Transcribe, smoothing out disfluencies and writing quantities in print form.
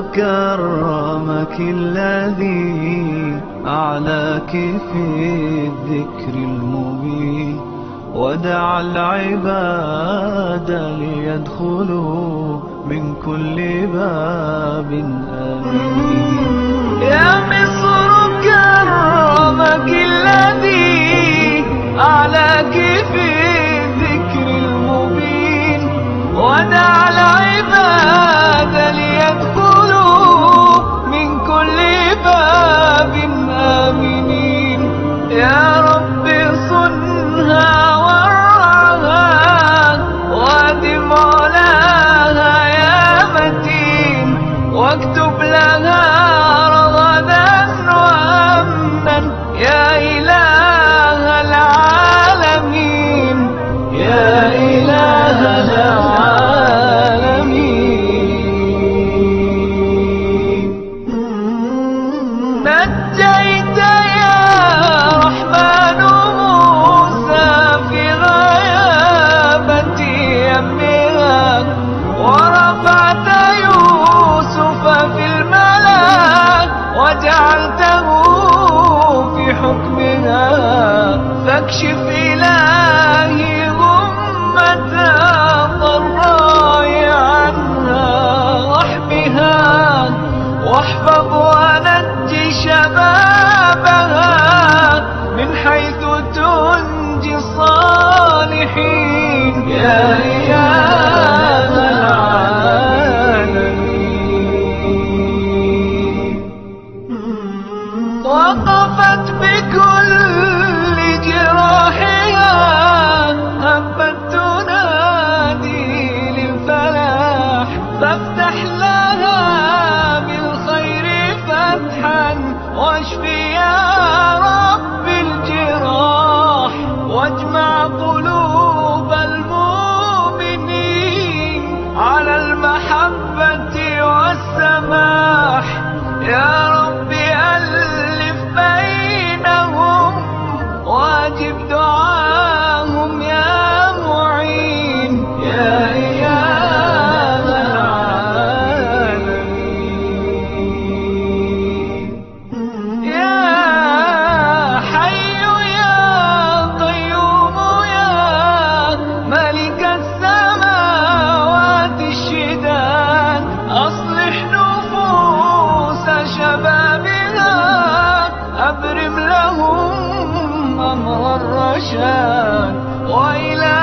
كرمك الذي أعلاك في الذكر المبين، ودعا العباد ليدخلوا من كل باب آمين. يا مصر كرمك الذي أعلاك في الذكر المبين، ودعا العباد ليدخلوا من كل باب آمنين. يا رب صنها ورعاها وادم علاها يا متين، واكتب لها رغدا وأمنا يا إله العالمين، يا إله العالمين. نجيت يا رحمن موسى في غيابة يمها، ورفعت يوسف في الملا وجعلته في حكمها، فاكشف إلهي غمة الضراء عنها واحمها، واحفظ ونجي شبابها من حيث تنجي الصالحين، يا إله العالمين. وقفت بكل جراحها هبت تنادي للفلاح، فافتح لها بالخير فتحا واشفي يا رب الجراح، واجمع قلوب المؤمنين على المحبة والسماح. يا رب ألف بينهم واجب دعاهم يا معين، يا إله العالمين. يا حي يا قيوم يا ملك السماوات الشداد، أصلح نفوس شبابنا، أبرم لهم أمر الرشاد، وإلى